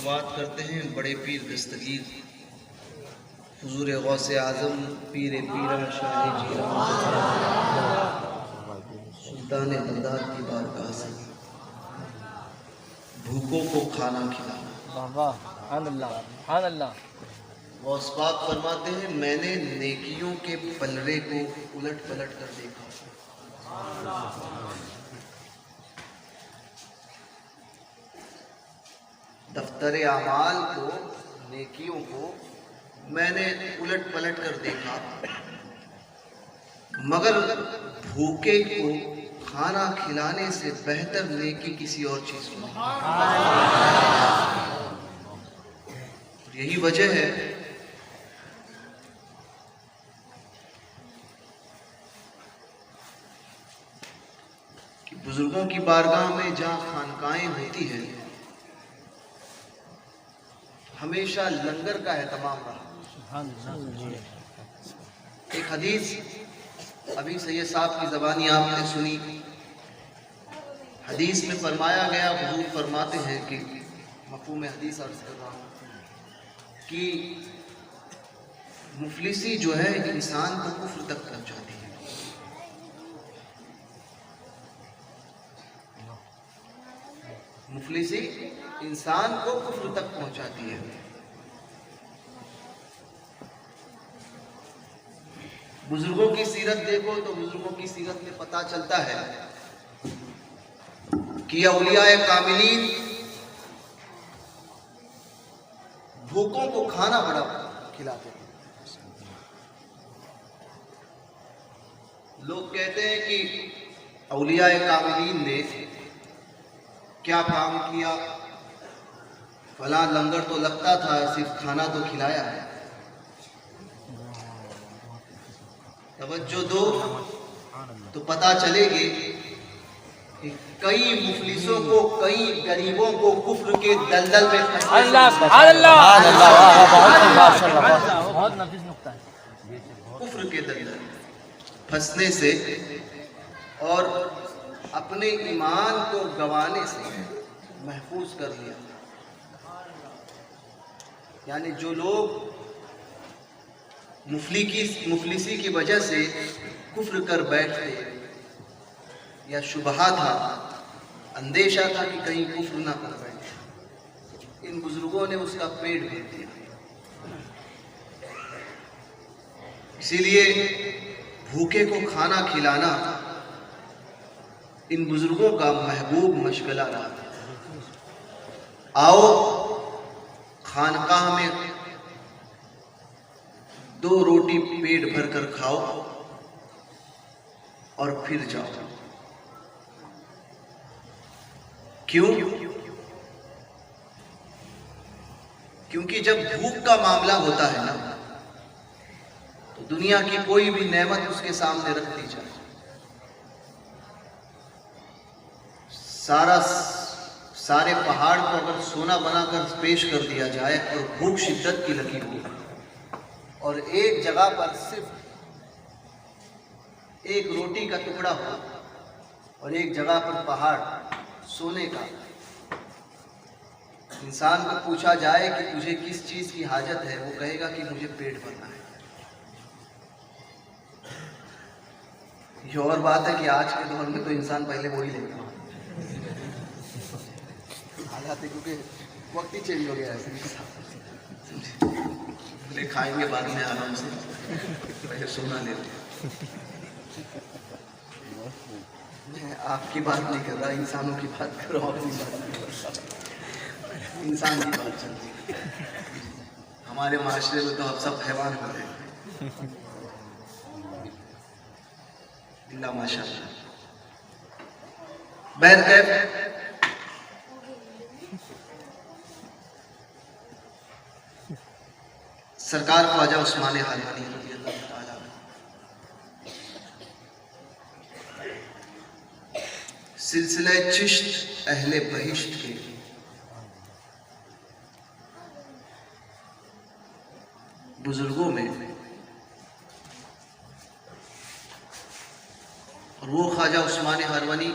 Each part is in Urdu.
شروعات کرتے ہیں بڑے پیر دستگیر حضور غوث اعظم پیر پیرا شاہ جیلان سلطان بغداد کی بارگاہ سے بھوکوں کو کھانا کھلانا۔ سبحان اللہ، سبحان اللہ۔ غوث پاک فرماتے ہیں میں نے نیکیوں کے پلڑے کو الٹ پلٹ کر دیکھا، دفتر اعمال کو، نیکیوں کو میں نے الٹ پلٹ کر دیکھا، مگر بھوکے کو کھانا کھلانے سے بہتر نیکی کسی اور چیز کو نہیں۔ یہی وجہ ہے کہ بزرگوں کی بارگاہ میں جہاں خانقاہیں ہوتی ہیں ہمیشہ لنگر کا اہتمام رہا۔ ایک حدیث ابھی سید صاحب کی زبانی آپ نے سنی، حدیث میں فرمایا گیا، حضور فرماتے ہیں کہ مفہوم حدیث عرض کر رہا ہوں کہ مفلسی جو ہے انسان کو کفر تک پہنچاتی ہے۔ مفلسی انسان کو کفر تک پہنچاتی ہے۔ بزرگوں کی سیرت دیکھو تو بزرگوں کی سیرت میں پتہ چلتا ہے کہ اولیاء کاملین بھوکوں کو کھانا بڑا کھلاتے ہیں۔ لوگ کہتے ہیں کہ اولیاء کاملین نے کیا کام کیا، فلاں لنگر تو لگتا تھا، صرف کھانا تو کھلایا ہے۔ توجہ دو تو پتہ چلے گی کہ کئی مفلسوں کو، کئی غریبوں کو کفر کے دلدل میں کفر کے دلدل پھنسنے سے اور اپنے ایمان کو گنوانے سے محفوظ کر لیا۔ یعنی جو لوگ مفلسی کی وجہ سے کفر کر بیٹھتے یا شبہہ تھا، اندیشہ تھا کہ کہیں کفر نہ کر بیٹھے، ان بزرگوں نے اس کا پیٹ بھر دیا۔ اسی لیے بھوکے کو کھانا کھلانا ان بزرگوں کا محبوب مشغلہ رہا۔ آؤ خانقاہ میں 2 روٹی پیٹ بھر کر کھاؤ اور پھر جاؤ۔ کیوں؟ کیونکہ جب بھوک کا معاملہ ہوتا ہے نا تو دنیا کی کوئی بھی نعمت اس کے سامنے رکھ دی جائے، سارے پہاڑ کو اگر سونا بنا کر پیش کر دیا جائے اور بھوک شدت کی لگی ہو اور ایک جگہ پر صرف ایک روٹی کا ٹکڑا ہو اور ایک جگہ پر پہاڑ سونے کا، انسان کو پوچھا جائے کہ تجھے کس چیز کی حاجت ہے، وہ کہے گا کہ مجھے پیٹ بھرنا ہے۔ یہ اور بات ہے کہ آج کے دور میں تو انسان پہلے وہی لیتا ہے، حالات ہے کیونکہ وقت ہی چینج ہو گیا ہے۔ پہلے کھائیں گے بعد میں آرام سے، پہلے سونا لیتے ہیں۔ میں آپ کی بات نہیں کر رہا، انسانوں کی بات کر رہا ہوں، اپنی بات نہیں کر رہا، انسان کی بات چل رہی ہے۔ ہمارے معاشرے میں تو اب سب حیوان ہو رہے ہیں، اللہ ماشاء اللہ۔ بہرکیف سرکار خواجہ عثمان حلوانی رضی اللہ تعالیٰ سلسلہ چشت اہل بہشت کے بزرگوں میں، اور وہ خواجہ عثمان حلوانی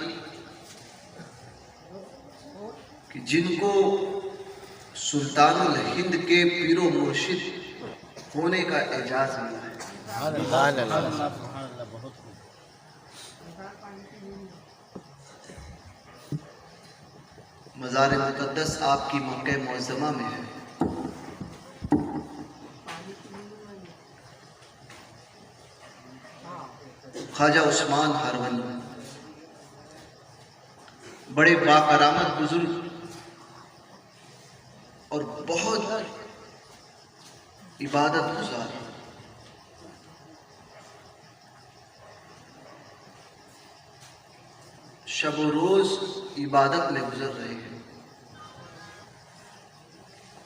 کہ جن کو سلطان الہند کے پیر و مرشد ہونے کا اعزاز ملا ہے۔ سبحان اللہ بہت خوب۔ مزار مقدس آپ کی مکہ معظمہ میں ہے۔ خواجہ عثمان ہارونی بڑے باکرامت بزرگ اور بہت عبادت گزار، شب و روز عبادت میں گزر رہے ہیں۔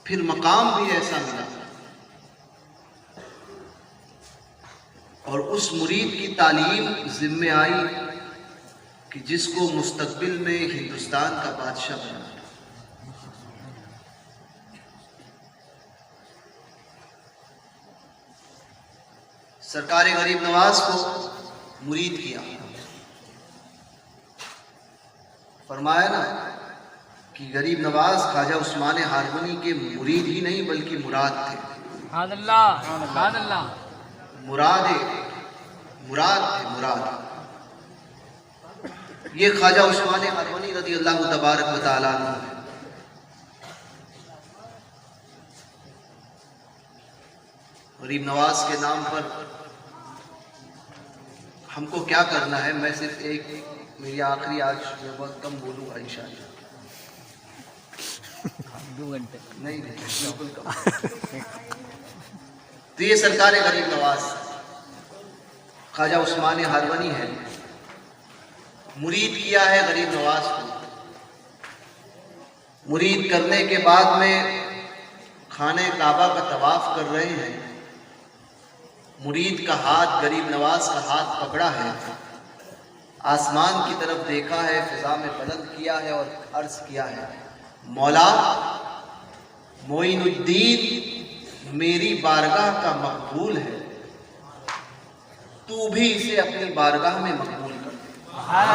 پھر مقام بھی ایسا ملا اور اس مرید کی تعلیم ذمہ آئی کہ جس کو مستقبل میں ہندوستان کا بادشاہ بنا۔ سرکار غریب نواز کو مرید کیا، فرمایا نا کہ غریب نواز خواجہ عثمان ہارونی کے مرید ہی نہیں بلکہ مراد تھے۔ سبحان اللہ سبحان اللہ۔ مراد تھے مراد۔ یہ خواجہ عثمان ہارونی رضی اللہ تبارک و تعالیٰ عنہ ہے۔ غریب نواز کے نام پر ہم کو کیا کرنا ہے؟ میں صرف ایک میری آخری، آج میں بہت کم بولوں گا انشاءاللہ، 2 گھنٹے نہیں بالکل کم۔ تو یہ سرکار غریب نواز خواجہ عثمان ہارونی ہے، مرید کیا ہے غریب نواز کو۔ مرید کرنے کے بعد میں خانہ کعبہ کا طواف کر رہے ہیں، مرید کا ہاتھ غریب نواز کا ہاتھ پکڑا ہے، آسمان کی طرف دیکھا ہے، فضا میں بلند کیا ہے اور عرض کیا ہے، مولا معین الدین میری بارگاہ کا مقبول ہے، تو بھی اسے اپنی بارگاہ میں مقبول کر۔ سبحان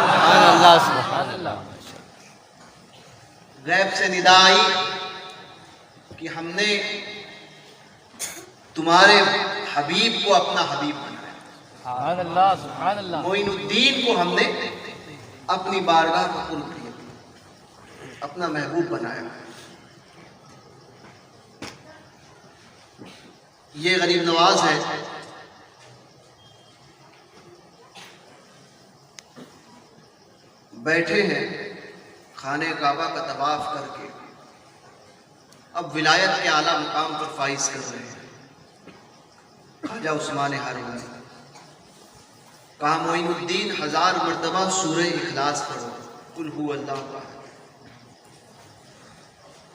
اللہ سبحان اللہ۔ غیب سے ندا آئی کہ ہم نے تمہارے حبیب کو اپنا حبیب بنایا، سبحان اللہ سبحان اللہ۔ معین الدین کو ہم نے اپنی بارگاہ کا قرب کیا، اپنا محبوب بنایا۔ یہ غریب نواز ہے، بیٹھے ہیں خانہ کعبہ کا طواف کر کے، اب ولایت کے اعلیٰ مقام پر فائز کر رہے ہیں۔ خواجہ عثمان ہارونی کہا معین الدین 1000 مرتبہ سورہ اخلاص پڑھو، قل هو اللہ احد،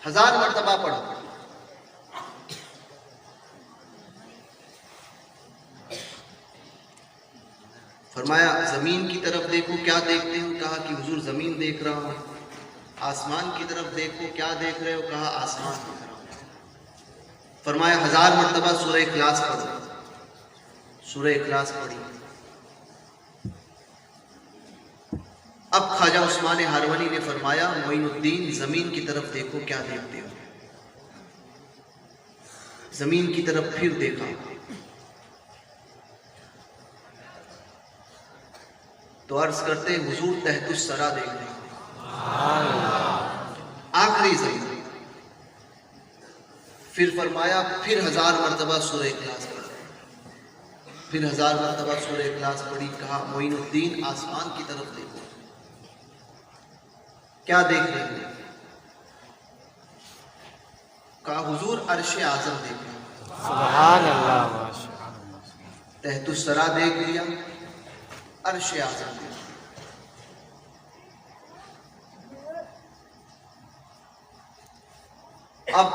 1000 مرتبہ پڑھو۔ فرمایا زمین کی طرف دیکھو، کیا دیکھتے ہو؟ کہا کہ حضور زمین دیکھ رہا ہوں۔ آسمان کی طرف دیکھو، کیا دیکھ رہے ہو؟ کہا آسمان دیکھ رہا ہوں۔ فرمایا 1000 مرتبہ سورہ اخلاص پڑھو۔ سورہ اخلاص پڑھی۔ اب خواجہ عثمان ہارونی نے فرمایا معین الدین زمین کی طرف دیکھو، کیا دیکھتے ہو؟ زمین کی طرف پھر دیکھا تو عرض کرتے حضور تحت الثری دیکھ رہے ہیں، آخری زمین۔ پھر فرمایا پھر 1000 مرتبہ سورہ اخلاص پڑھو، پھر 1000 مرتبہ سورہ اخلاص پڑھی۔ کہا معین الدین آسمان کی طرف دیکھو، کیا دیکھ رہے ہیں؟ کہا حضور عرش اعظم دیکھ رہے ہیں۔ سبحان اللہ۔ تحت الثری دیکھ لیا، عرش اعظم دیکھ لیا۔ اب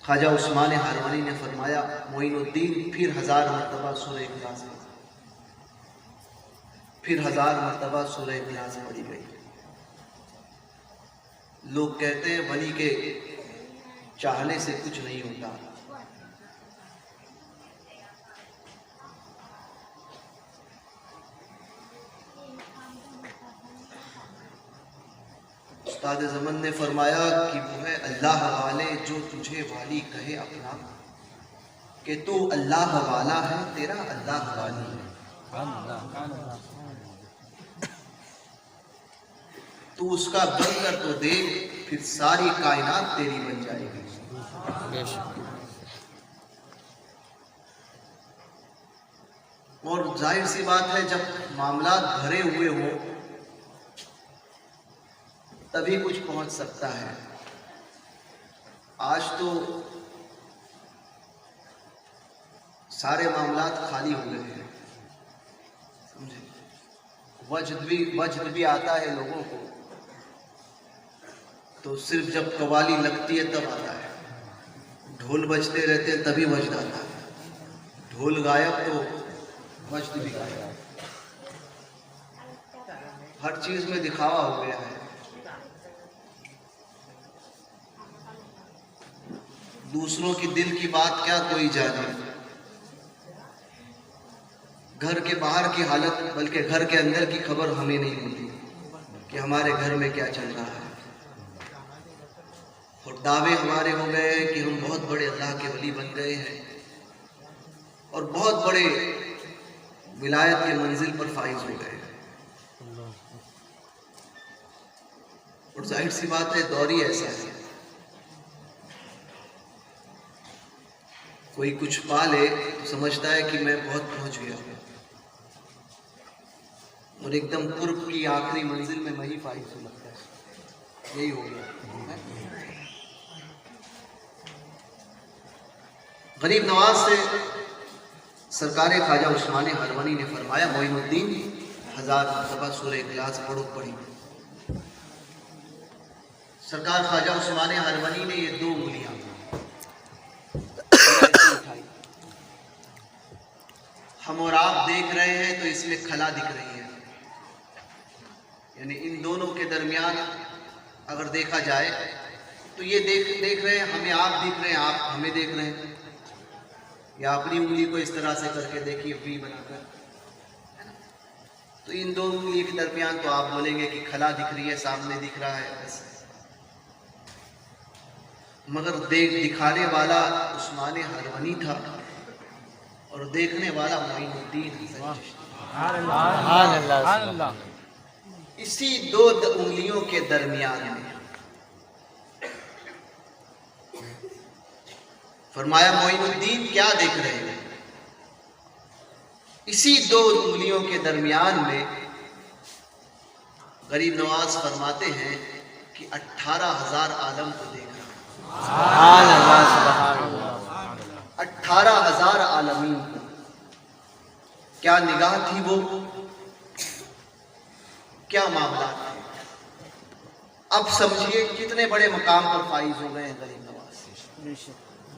خواجہ عثمان ہارونی نے فرمایا معین الدین پھر 1000 مرتبہ سورہ اخلاص پڑھی، پھر 1000 مرتبہ سورہ اخلاص پڑھی گئی۔ لوگ کہتے ہیں ولی کے چاہنے سے کچھ نہیں ہوتا، استاد زمن نے فرمایا کہ وہ ہے اللہ والے جو تجھے والی کہے اپنا، کہ تو اللہ والا ہے تیرا اللہ والی ہے۔ تو اس کا بن کر تو دیکھ، پھر ساری کائنات تیری بن جائے گی۔ اور ظاہر سی بات ہے جب معاملات بھرے ہوئے ہوں تبھی کچھ پہنچ سکتا ہے۔ آج تو سارے معاملات خالی ہو گئے ہیں، سمجھے؟ وجد بھی آتا ہے لوگوں کو تو صرف جب قوالی لگتی ہے تب آتا ہے، ڈھول بجتے رہتے ہیں تبھی وجد آتا ہے، ڈھول غائب تو وجد بھی غائب۔ ہر چیز میں دکھاوا ہو گیا ہے۔ دوسروں کی دل کی بات کیا کوئی جانے، گھر کے باہر کی حالت بلکہ گھر کے اندر کی خبر ہمیں نہیں ملتی کہ ہمارے گھر میں کیا چل رہا ہے۔ اور دعوے ہمارے ہو گئے کہ ہم بہت بڑے اللہ کے ولی بن گئے ہیں اور بہت بڑے ولایت کے منزل پر فائز ہو گئے ہیں۔ اور ظاہر سی بات ہے دور ہی ایسا ہے، کوئی کچھ پا لے تو سمجھتا ہے کہ میں بہت پہنچ گیا ہوں، اور ایک دم قرب کی آخری منزل میں وہی فائز ہو لگتا ہے، یہی ہو گیا۔ غریب نواز سے سرکار خواجہ عثمان ہروانی نے فرمایا معین الدین 1000 مرتبہ سورہ اخلاص پڑھی۔ سرکار خواجہ عثمان ہروانی نے یہ 2 انگلیاں اٹھائی، ہم اور آپ دیکھ رہے ہیں تو اس میں خلا دکھ رہی ہے، یعنی ان دونوں کے درمیان اگر دیکھا جائے تو یہ دیکھ رہے ہیں ہمیں، آپ دیکھ رہے ہیں آپ ہمیں دیکھ رہے ہیں، یا اپنی انگلی کو اس طرح سے کر کے دیکھیے وی بنا کر، تو ان 2 انگلی کے درمیان تو آپ بولیں گے کہ خلا دکھ رہی ہے، سامنے دکھ رہا ہے بس، مگر دکھانے والا عثمان ہروانی تھا اور دیکھنے والا معین الدین سبحان اللہ۔ اسی 2 انگلیوں کے درمیان میں فرمایا معین الدین کیا دیکھ رہے ہیں؟ اسی 2 انگلیوں کے درمیان میں غریب نواز فرماتے ہیں کہ 18,000 عالم کو دیکھ رہا ہوں۔ سبحان اللہ، سبحان اللہ۔ 18,000 عالمین کو، کیا نگاہ تھی وہ، کیا معاملات تھے۔ اب سمجھیے کتنے بڑے مقام پر فائز ہو گئے ہیں غریب نواز۔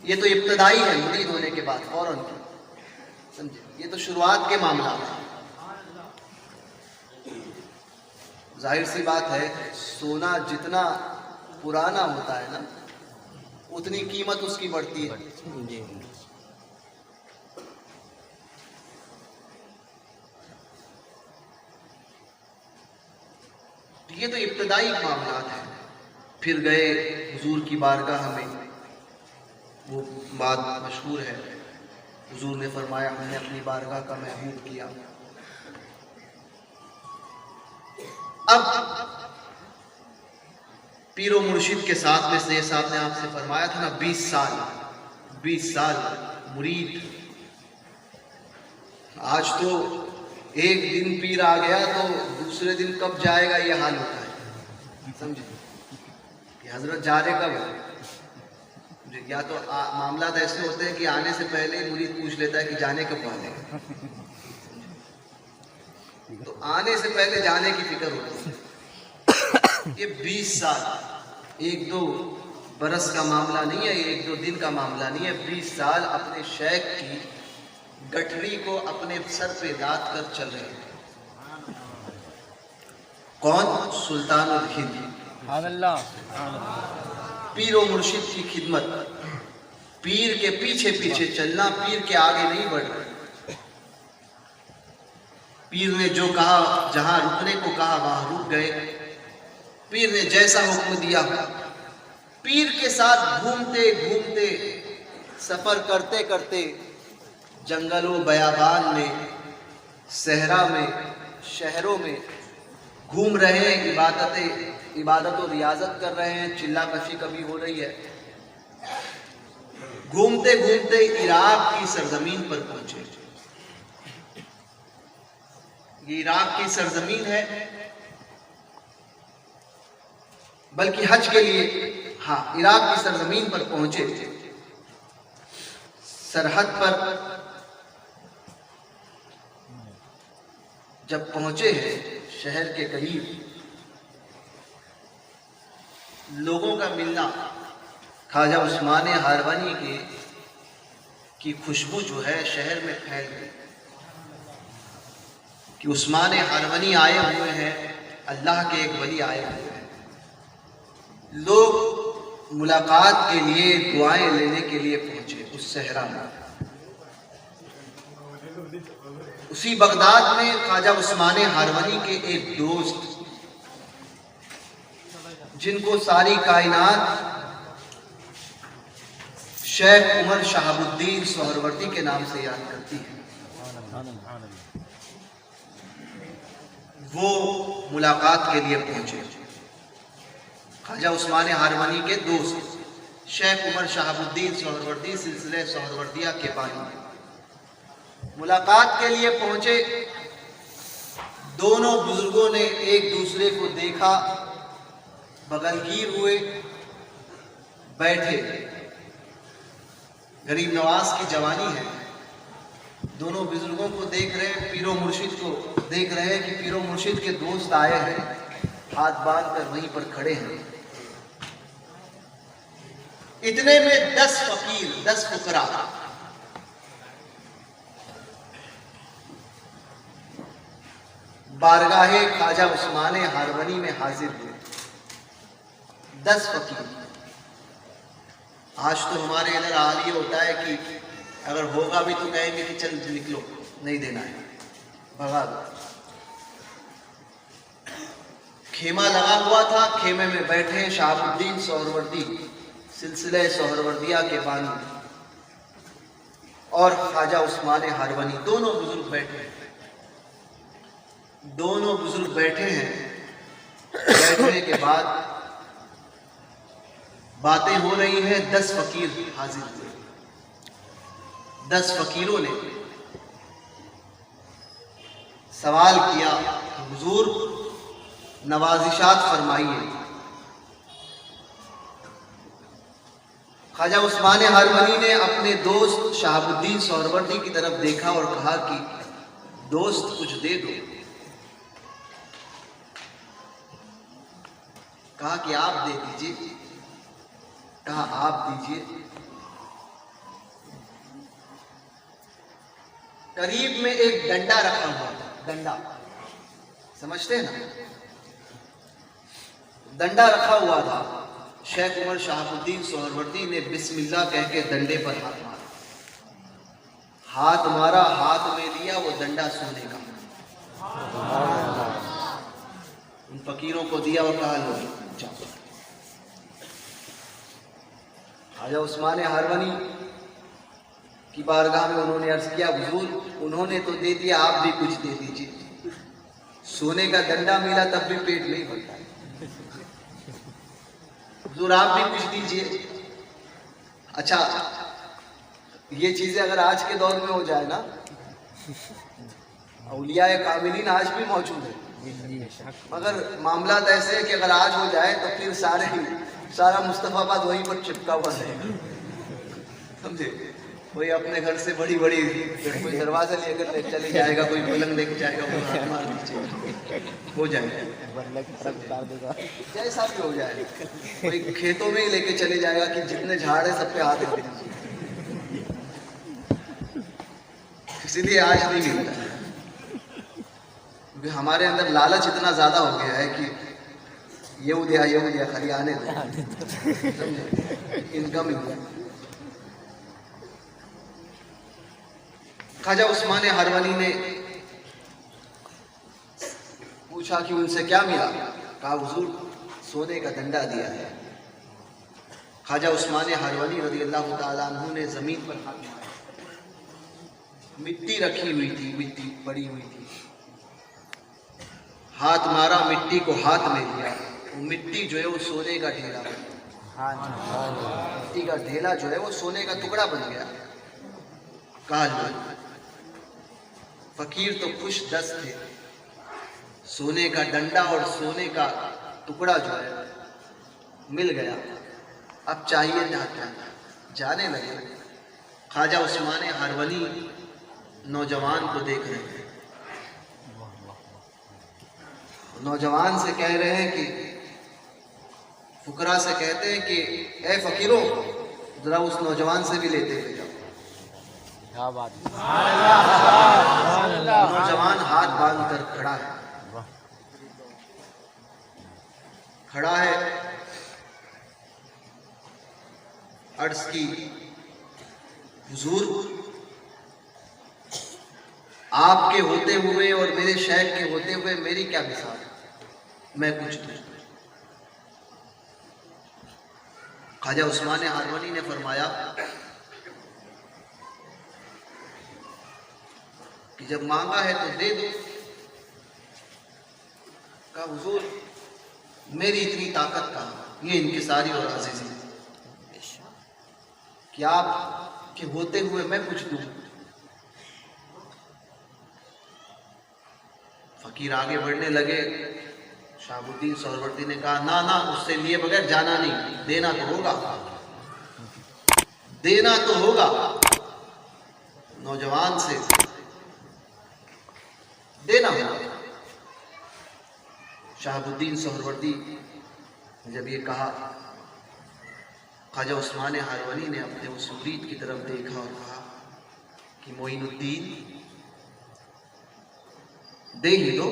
یہ تو ابتدائی ہے، مرید ہونے کے بعد فوراً سمجھے، یہ تو شروعات کے معاملات ہیں۔ ظاہر سی بات ہے سونا جتنا پرانا ہوتا ہے نا اتنی قیمت اس کی بڑھتی ہے۔ یہ تو ابتدائی معاملات ہیں۔ پھر گئے حضور کی بارگاہ میں، وہ بات مشہور ہے، حضور نے فرمایا ہم نے اپنی بارگاہ کا محبوب کیا۔ اب پیر و مرشد کے ساتھ میں سید صاحب نے آپ سے فرمایا تھا نا 20 سال مرید، آج تو ایک دن پیر آ گیا تو دوسرے دن کب جائے گا یہ حال ہوتا ہے، سمجھے؟ کہ حضرت جا رہے کب ہے؟ یا تو معاملات ایسے ہوتے ہیں کہ آنے سے پہلے مرید پوچھ لیتا ہے کہ جانے کب والے ہیں، تو آنے سے پہلے جانے کی فکر ہوتی ہے۔ یہ 20 سال 1-2 برس کا معاملہ نہیں ہے، 1-2 دن کا معاملہ نہیں ہے، 20 سال اپنے شیخ کی گٹھڑی کو اپنے سر پہ لاد کر چل رہے ہیں۔ کون؟ سلطان الہند، سبحان اللہ۔ پیر و مرشد کی خدمت، پیر کے پیچھے پیچھے چلنا، پیر کے آگے نہیں بڑھنا۔ پیر نے جو کہا، جہاں رکنے کو کہا وہاں رک گئے، پیر نے جیسا حکم دیا، پیر کے ساتھ گھومتے گھومتے، سفر کرتے کرتے، جنگلوں بیابان میں، صحرا میں، شہروں میں گھوم رہے ہیں، عبادت و ریاضت کر رہے ہیں، چلا کشی کبھی ہو رہی ہے۔ گھومتے گھومتے عراق کی سرزمین پر پہنچے۔ یہ عراق کی سرزمین ہے، بلکہ حج کے لیے، عراق کی سرزمین پر پہنچے۔ سرحد پر جب پہنچے ہیں، شہر کے قریب، لوگوں کا ملنا، خواجہ عثمان ہارونی کی خوشبو جو ہے شہر میں پھیل گئی کہ عثمان ہارونی آئے ہوئے ہیں، اللہ کے ایک ولی آئے ہوئے ہیں۔ لوگ ملاقات کے لیے، دعائیں لینے کے لیے پہنچے اس صحرا میں۔ اسی بغداد میں خواجہ عثمان ہارونی کے ایک دوست، جن کو ساری کائنات شیخ عمر شہاب الدین سہروردی کے نام سے یاد کرتی ہے، وہ ملاقات کے لیے پہنچے۔ خواجہ عثمان ہارونی کے دوست شیخ عمر شہاب الدین سہروردی، سلسلہ سہروردیہ کے بانی، ملاقات کے لیے پہنچے۔ دونوں بزرگوں نے ایک دوسرے کو دیکھا، بغلگیر ہوئے، بیٹھے۔ غریب نواز کی جوانی ہے، دونوں بزرگوں کو دیکھ رہے ہیں، پیر و مرشد کو دیکھ رہے ہیں کہ پیر و مرشد کے دوست آئے ہیں، ہاتھ باندھ کر وہیں پر کھڑے ہیں۔ اتنے میں 10 فقیر، 10 فقراء بارگاہ خواجہ عثمان ہارونی میں حاضر ہوئے۔ 10 فقیر۔ آج تو ہمارے ادھر حال یہ ہوتا ہے کہ اگر ہوگا بھی تو کہیں گے کہ چل نکلو، نہیں دینا ہے، بھگا دو۔ خیمہ لگا ہوا تھا، خیمے میں بیٹھے شہاب الدین سہروردی، سلسلہ سہروردیہ کے بانی، اور خواجہ عثمان ہارونی، دونوں بزرگ بیٹھے ہیں۔ دونوں بزرگ بیٹھے ہیں۔ بیٹھنے کے بعد باتیں ہو رہی ہیں، 10 فقیر حاضر ہوئے۔ 10 فقیروں نے سوال کیا کہ حضور نوازشات فرمائیے۔ خواجہ عثمان ہارونی نے اپنے دوست شہاب الدین سہروردی کی طرف دیکھا اور کہا کہ دوست کچھ دے دو۔ کہا کہ آپ دے دیجئے۔ کہا آپ دیجئے۔ قریب میں ایک ڈنڈا رکھا ہوا تھا، ڈنڈا سمجھتے ہیں نا، ڈنڈا رکھا ہوا تھا۔ شیخ عمر شہاب الدین سہروردی نے بسم اللہ کہہ کے ڈنڈے پر ہاتھ مارا۔ ہاتھ مارا، ہاتھ میں لیا وہ ڈنڈا سونے کا، ان فقیروں کو دیا اور کہا لو جاؤ۔ خواجہ عثمان ہارونی کی بارگاہ میں انہوں نے عرض کیا حضور انہوں نے تو دے دیا، آپ بھی کچھ دے دیجئے۔ سونے کا ڈنڈا ملا تب بھی پیٹ نہیں بھرتا، حضور آپ بھی کچھ دیجئے۔ اچھا یہ چیزیں اگر آج کے دور میں ہو جائے نا، اولیاء کاملین آج بھی موجود ہیں، مگر معاملات ایسے ہیں کہ اگر آج ہو جائے تو پھر سارا مصطفیٰ آباد وہیں پر چپکا ہوا رہے گا، سمجھے؟ کوئی اپنے گھر سے بڑی کوئی دروازہ لے کر لے چلے جائے گا، کوئی پلنگ لے کے جائے گا، کوئی ہاتھ مار دیجیے، ہو جائے گا جیسا بھی ہو جائے گا، کوئی کھیتوں میں ہی لے کے چلے جائے گا کہ جتنے جھاڑ ہیں سب پہ ہاتھ رکھ دیجیے۔ اسی لیے آج نہیں ملتا ہے، کیونکہ ہمارے اندر لالچ اتنا زیادہ ہو گیا ہے کہ یہ دیا خالی آنے دو، انکم ہی ہوا۔ خواجہ عثمان ہارونی نے پوچھا کہ ان سے کیا ملا؟ کہا حضور سونے کا ڈنڈا دیا ہے۔ خواجہ عثمان ہارونی رضی اللہ تعالیٰ عنہ نے زمین پر ہاتھ مارا، مٹی رکھی ہوئی تھی، مٹی پڑی ہوئی تھی، ہاتھ مارا، مٹی کو ہاتھ میں لیا، وہ مٹی جو ہے وہ سونے کا ڈھیلا بن گیا، مٹی کا ڈھیلا جو ہے وہ سونے کا ٹکڑا بن گیا۔ کہا فقیر تو خوش دست تھے، سونے کا ڈنڈا اور سونے کا ٹکڑا جو ہے مل گیا، اب چاہیے کیا کیا؟ جانے لگے۔ خواجہ عثمان ہارونی نوجوان کو دیکھ رہے ہیں، نوجوان سے کہہ رہے ہیں کہ فقراء سے کہتے ہیں کہ اے فقیروں ذرا اس نوجوان سے بھی لیتے ہوئے جاؤ۔ کیا بات ہے، نوجوان ہاتھ باندھ کر کھڑا ہے، کھڑا ہے، عرض کی حضور آپ کے ہوتے ہوئے اور میرے شیخ کے ہوتے ہوئے میری کیا مثال ہے، میں کچھ دوں۔ خواجہ عثمان ہارونی نے فرمایا کہ جب مانگا ہے تو دے دو۔ کہا حضور میری اتنی طاقت کہاں، یہ انکساری اور عاجزی کہ آپ کے ہوتے ہوئے میں کچھ دوں۔ فقیر آگے بڑھنے لگے، شہاب الدین سہروردی نے کہا نا نا، اس سے لیے بغیر جانا نہیں، دینا تو ہوگا، دینا تو ہوگا۔ نوجوان سے دینا ہوگا۔ شہاب الدین سہروردی نے جب یہ کہا، خواجہ عثمان ہارونی نے اپنے اس مرید کی طرف دیکھا اور کہا کہ معین الدین دے ہی دو،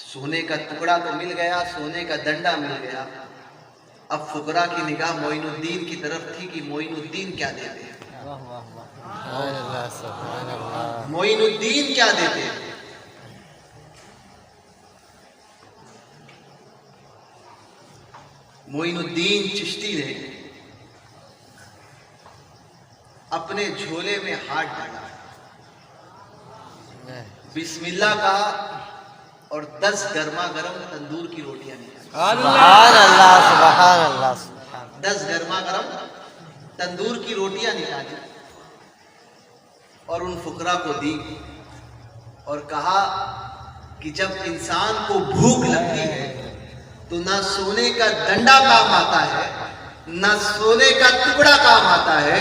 سونے کا ٹکڑا تو مل گیا، سونے کا ڈنڈا مل گیا، اب فقراء کی نگاہ معین الدین کی طرف تھی کہ معین الدین کیا دیتے ہیں، معین الدین کیا دیتے ہیں۔ معین الدین چشتی نے اپنے جھولے میں ہاتھ ڈالا، بسم اللہ کہا اور 10 گرما گرم تندور کی روٹیاں نکالی۔ سبحان اللہ، سبحان اللہ، 10 گرما گرم تندور کی روٹیاں نکالی اور ان فقراء کو دی اور کہا کہ جب انسان کو بھوک لگتی ہے تو نہ سونے کا ڈنڈا کام آتا ہے نہ سونے کا ٹکڑا کام آتا ہے،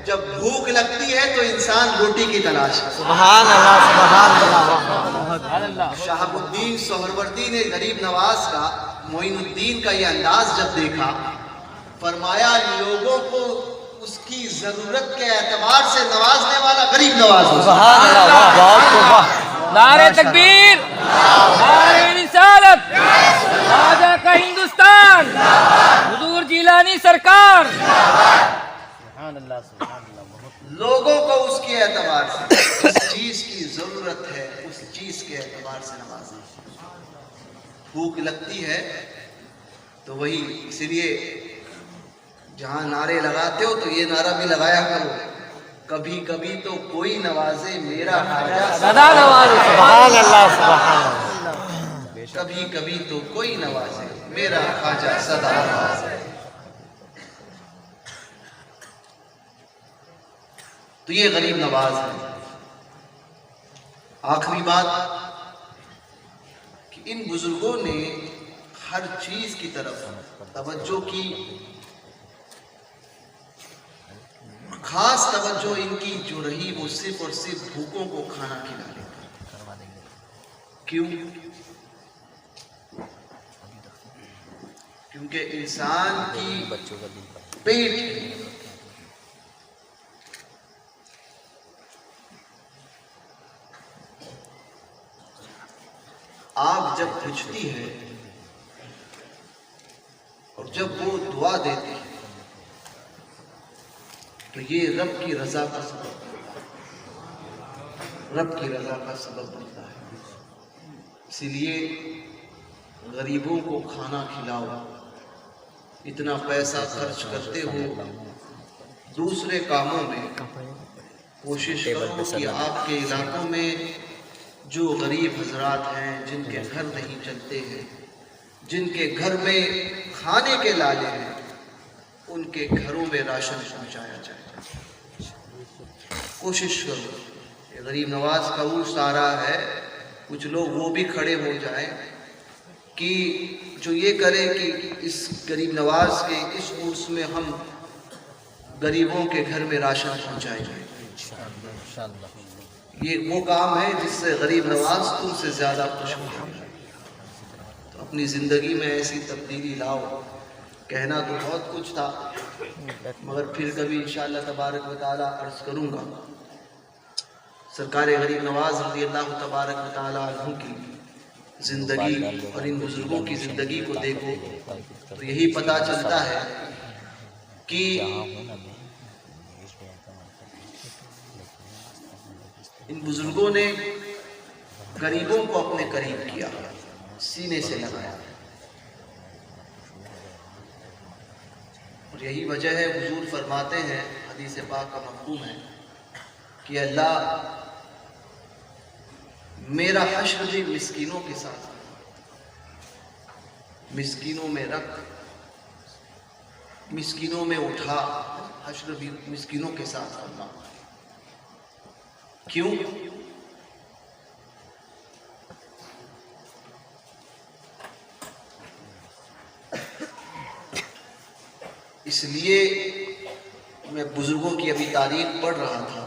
جب بھوک لگتی ہے تو انسان روٹی کی تلاش ہے۔ سبحان اللہ، سبحان اللہ۔ شہاب الدین سہروردی نے غریب نواز کا، معین الدین کا یہ انداز جب دیکھا، فرمایا لوگوں کو اس کی ضرورت کے اعتبار سے نوازنے والا غریب نواز ہو۔ سبحان اللہ، بہت نعرہ تکبیر، نعرہ رسالت، خواجہ کا ہندوستان، حضور جیلانی سرکار۔ سبحان اللہ، سبحان اللہ، بہت لوگوں کو اس کے اعتبار سے، اس چیز کی ضرورت ہے اس چیز کے اعتبار سے نوازنا۔ بھوک لگتی ہے تو وہی، اسی لیے جہاں نعرے لگاتے ہو تو یہ نعرہ بھی لگایا کرو، کبھی کبھی تو کوئی نوازے میرا خواجہ سدا نوازے۔ سبحان اللہ، سبحان اللہ، کبھی کبھی تو کوئی نوازے میرا خواجہ سدا نوازے۔ تو یہ غریب نواز ہے۔ آخری بات کہ ان بزرگوں نے ہر چیز کی طرف توجہ کی، خاص توجہ ان کی جو رہی وہ صرف اور صرف بھوکوں کو کھانا کھلانے کا۔ کیوں؟ کیونکہ انسان کی پیٹ آگ جب بجھتی ہے اور جب وہ دعا دیتی ہے تو یہ رب کی رضا کا سبب بنتا ہے، رب کی رضا کا سبب بنتا ہے۔ اسی لیے غریبوں کو کھانا کھلاؤ، اتنا پیسہ خرچ کرتے ہو دوسرے کاموں میں، کوشش کرو کہ آپ کے علاقوں میں جو غریب حضرات ہیں، جن کے گھر نہیں چلتے ہیں، جن کے گھر میں کھانے کے لالے ہیں، ان کے گھروں میں راشن پہنچایا جائے۔ کوشش کرو، یہ غریب نواز کا عرس آ رہا ہے، کچھ لوگ وہ بھی کھڑے ہو جائیں کہ جو یہ کرے کہ اس غریب نواز کے اس عرس میں ہم غریبوں کے گھر میں راشن پہنچائے جائیں۔ یہ وہ کام ہے جس سے غریب نواز تم سے زیادہ خوش ہو جائے۔ تو اپنی زندگی میں ایسی تبدیلی لاؤ۔ کہنا تو بہت کچھ تھا، مگر پھر کبھی انشاءاللہ تبارک و تعالیٰ عرض کروں گا۔ سرکار غریب نواز رضی اللہ تبارک و تعالیٰ عنہ کی زندگی اور ان بزرگوں کی زندگی کو دیکھو تو یہی پتہ چلتا ہے کہ ان بزرگوں نے غریبوں کو اپنے قریب کیا، سینے سے لگایا، اور یہی وجہ ہے حضور فرماتے ہیں، حدیث پاک کا مفہوم ہے کہ اللہ میرا حشر بھی مسکینوں کے ساتھ، مسکینوں میں رکھ، مسکینوں میں اٹھا، حشر بھی مسکینوں کے ساتھ کرنا۔ کیوں؟ اس لیے میں بزرگوں کی ابھی تاریخ پڑھ رہا تھا،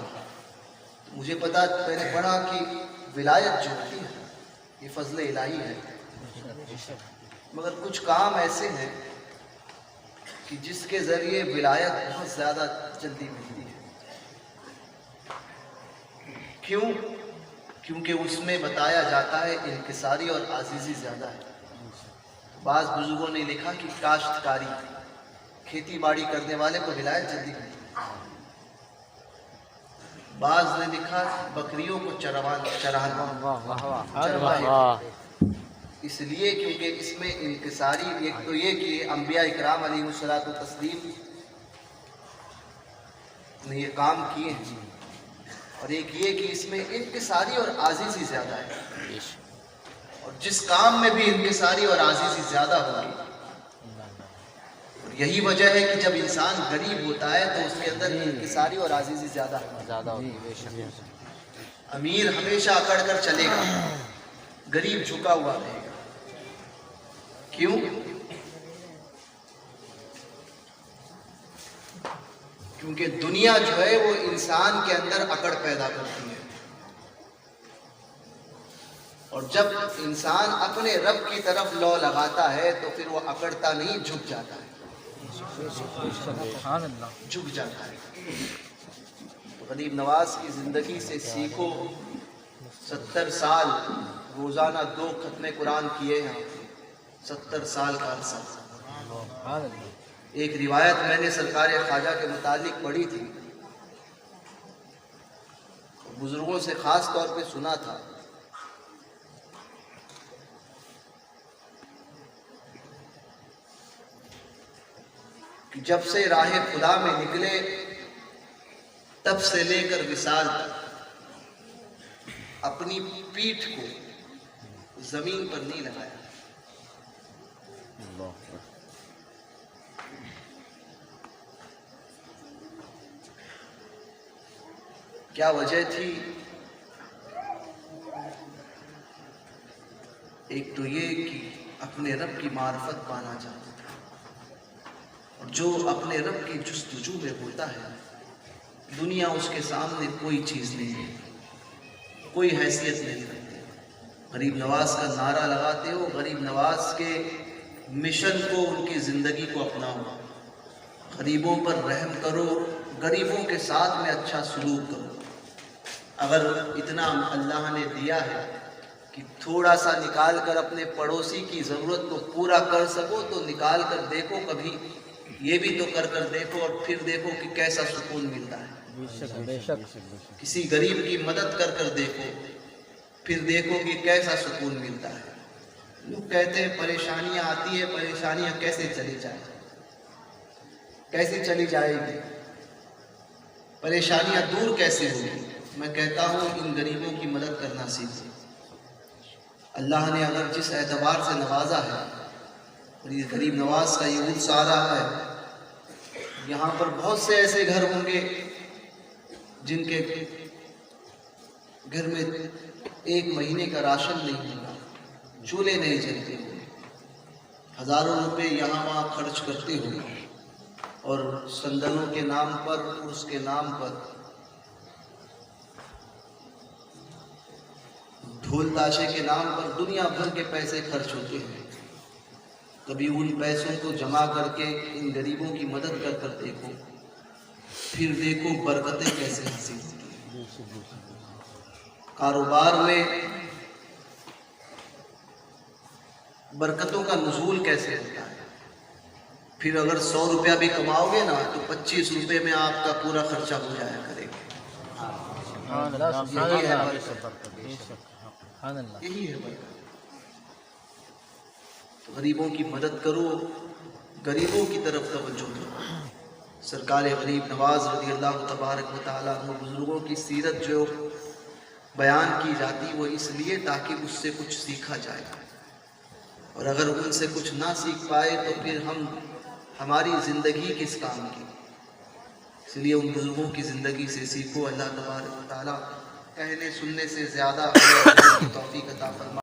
مجھے پتا، میں نے پڑھا کہ ولایت جو ہوتی ہے یہ فضل الہی ہے، مگر کچھ کام ایسے ہیں کہ جس کے ذریعے ولایت بہت زیادہ جلدی ملتی ہے۔ کیوں؟ کیونکہ اس میں بتایا جاتا ہے انکساری اور عاجزی زیادہ ہے۔ بعض بزرگوں نے لکھا کہ کاشتکاری، کھیتی باڑی کرنے والے کو ولایت جلدی ملتی ہے۔ بعض نے لکھا بکریوں کو چرانا، اس لیے کیونکہ اس میں انکساری، ایک تو یہ کہ انبیاء اکرام علیہ الصلوۃ والتسلیم نے یہ کام کیے ہیں، اور ایک یہ کہ اس میں انکساری اور عاجزی زیادہ ہے، اور جس کام میں بھی انکساری اور عاجزی زیادہ ہوگی، اور یہی وجہ ہے کہ جب انسان غریب ہوتا ہے تو اس کے اندر انکساری اور عاجزی زیادہ ہوتی ہے۔ امیر ہمیشہ اکڑ کر چلے گا، غریب جھکا ہوا رہے گا۔ کیوں؟ کیونکہ دنیا جو ہے وہ انسان کے اندر اکڑ پیدا کرتی ہے، اور جب انسان اپنے رب کی طرف لو لگاتا ہے تو پھر وہ اکڑتا نہیں، جھک جاتا ہے، جھک جاتا ہے۔ غریب نواز کی زندگی سے سیکھو۔ 70 سال روزانہ 2 ختم قرآن کیے ہیں، 70 سال کا عرصہ۔ ایک روایت میں نے سرکار خواجہ کے متعلق پڑھی تھی، بزرگوں سے خاص طور پہ سنا تھا، کہ جب سے راہ خدا میں نکلے تب سے لے کر وصال تک اپنی پیٹھ کو زمین پر نہیں لگایا۔ کیا وجہ تھی؟ ایک تو یہ کہ اپنے رب کی معرفت پانا چاہتا تھا، اور جو اپنے رب کی جستجو میں ہوتا ہے دنیا اس کے سامنے کوئی چیز نہیں ہے، کوئی حیثیت نہیں رکھتی۔ غریب نواز کا نعرہ لگاتے ہو، غریب نواز کے مشن کو، ان کی زندگی کو اپناؤ، غریبوں پر رحم کرو، غریبوں کے ساتھ میں اچھا سلوک کرو۔ اگر اتنا اللہ نے دیا ہے کہ تھوڑا سا نکال کر اپنے پڑوسی کی ضرورت کو پورا کر سکو تو نکال کر دیکھو، کبھی یہ بھی تو کر دیکھو، اور پھر دیکھو کہ کیسا سکون ملتا ہے۔ کسی غریب کی مدد کر دیکھو، پھر دیکھو کہ کیسا سکون ملتا ہے۔ لوگ کہتے ہیں پریشانیاں آتی ہیں، پریشانیاں کیسے چلی جائیں، کیسے چلی جائے گی، پریشانیاں دور کیسے ہوگی؟ میں کہتا ہوں ان غریبوں کی مدد کرنا سیکھو۔ اللہ نے اگر جس اعتبار سے نوازا ہے، اور یہ غریب نواز کا یہ عرص آ رہا ہے، یہاں پر بہت سے ایسے گھر ہوں گے جن کے گھر میں ایک مہینے کا راشن نہیں ہوگا، چولہے نہیں جلتے ہوں، ہزاروں روپے یہاں وہاں خرچ کرتے ہوں، اور صندلوں کے نام پر، اس کے نام پر، ڈھول تاشے کے نام پر دنیا بھر کے پیسے خرچ ہوتے ہیں۔ کبھی ان پیسوں کو جمع کر کے ان غریبوں کی مدد کر دیکھو، پھر دیکھو برکتیں کیسے حاصل ہوتی ہیں۔ کاروبار میں برکتوں کا نزول کیسے ہوتا ہے۔ پھر اگر 100 روپیہ بھی کماؤ گے نا تو 25 روپے میں آپ کا پورا خرچہ ہو جایا کرے گا۔ یہی ہے برکت۔ غریبوں کی مدد کرو، غریبوں کی طرف توجہ کرو۔ سرکار غریب نواز رضی اللہ تبارک و تعالیٰ عنہ بزرگوں کی سیرت جو بیان کی جاتی وہ اس لیے تاکہ اس سے کچھ سیکھا جائے، اور اگر ان سے کچھ نہ سیکھ پائے تو پھر ہماری زندگی کس کام کی۔ اس لیے ان بزرگوں کی زندگی سے سیکھو۔ اللہ تبارک و تعالیٰ کہنے سننے سے زیادہ ہمیں توفیق عطا فرمائے۔